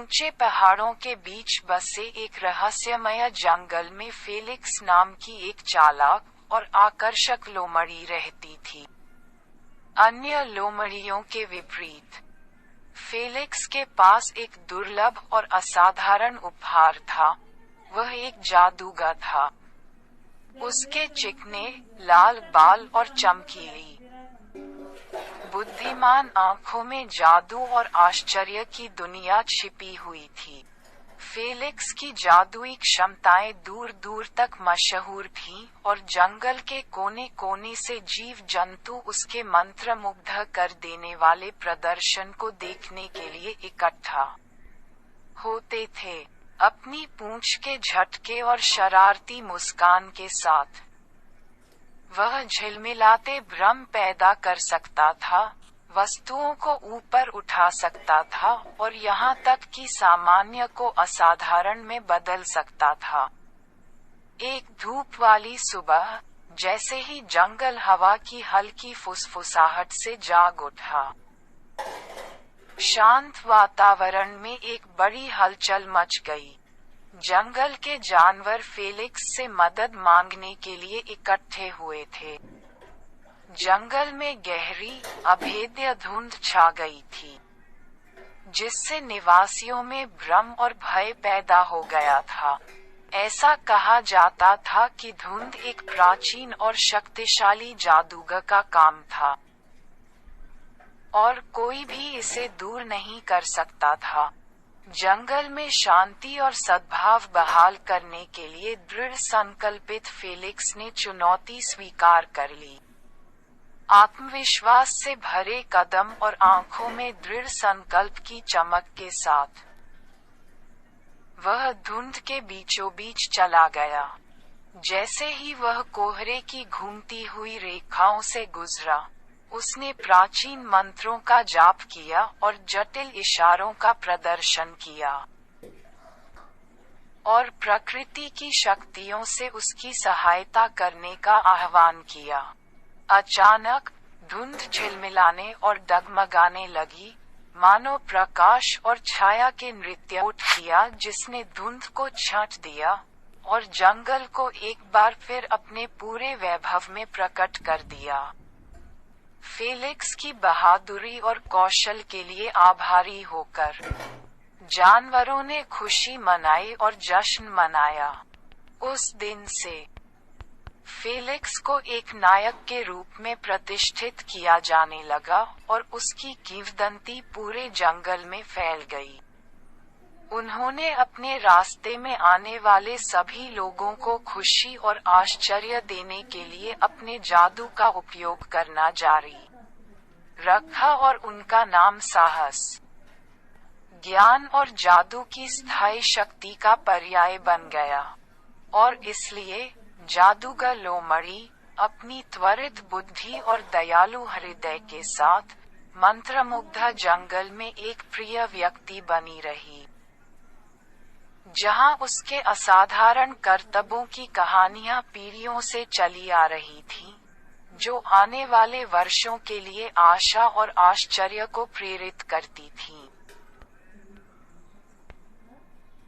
ऊंचे पहाड़ों के बीच बसे एक रहस्यमय जंगल में फेलिक्स नाम की एक चालाक और आकर्षक लोमड़ी रहती थी। अन्य लोमड़ियों के विपरीत, फेलिक्स के पास एक दुर्लभ और असाधारण उपहार था। वह एक जादूगर था। उसके चिकने, लाल बाल और चमकीली, बुद्धिमान आंखों में जादू और आश्चर्य की दुनिया छिपी हुई थी। फेलिक्स की जादुई क्षमताएं दूर दूर तक मशहूर थीं और जंगल के कोने कोने से जीव जंतु उसके मंत्रमुग्ध कर देने वाले प्रदर्शन को देखने के लिए इकट्ठा होते थे। अपनी पूंछ के झटके और शरारती मुस्कान के साथ वह झिलमिलाते भ्रम पैदा कर सकता था, वस्तुओं को ऊपर उठा सकता था और यहाँ तक कि सामान्य को असाधारण में बदल सकता था। एक धूप वाली सुबह, जैसे ही जंगल हवा की हल्की फुसफुसाहट से जाग उठा, शांत वातावरण में एक बड़ी हलचल मच गई। जंगल के जानवर फेलिक्स से मदद मांगने के लिए इकट्ठे हुए थे। जंगल में गहरी, अभेद्य धुंध छा गई थी, जिससे निवासियों में भ्रम और भय पैदा हो गया था। ऐसा कहा जाता था कि धुंध एक प्राचीन और शक्तिशाली जादूगर का काम था, और कोई भी इसे दूर नहीं कर सकता था। जंगल में शांति और सद्भाव बहाल करने के लिए दृढ़ संकल्पित फेलिक्स ने चुनौती स्वीकार कर ली। आत्मविश्वास से भरे कदम और आंखों में दृढ़ संकल्प की चमक के साथ वह धुंध के बीचों बीच चला गया। जैसे ही वह कोहरे की घूमती हुई रेखाओं से गुजरा, उसने प्राचीन मंत्रों का जाप किया और जटिल इशारों का प्रदर्शन किया, और प्रकृति की शक्तियों से उसकी सहायता करने का आह्वान किया। अचानक धुंध झिलमिलाने और डगमगाने लगी, मानो प्रकाश और छाया के नृत्य उठ किया जिसने धुंध को छांट दिया और जंगल को एक बार फिर अपने पूरे वैभव में प्रकट कर दिया। फेलिक्स की बहादुरी और कौशल के लिए आभारी होकर जानवरों ने खुशी मनाई और जश्न मनाया। उस दिन से फेलिक्स को एक नायक के रूप में प्रतिष्ठित किया जाने लगा और उसकी किंवदंती पूरे जंगल में फैल गई। उन्होंने अपने रास्ते में आने वाले सभी लोगों को खुशी और आश्चर्य देने के लिए अपने जादू का उपयोग करना जारी रखा और उनका नाम साहस, ज्ञान और जादू की स्थायी शक्ति का पर्याय बन गया। और इसलिए जादूगर लोमड़ी अपनी त्वरित बुद्धि और दयालु हृदय के साथ मंत्रमुग्ध जंगल में एक प्रिय व्यक्ति बनी रही, जहां उसके असाधारण करतबों की कहानियां पीढ़ियों से चली आ रही थीं, जो आने वाले वर्षों के लिए आशा और आश्चर्य को प्रेरित करती थीं।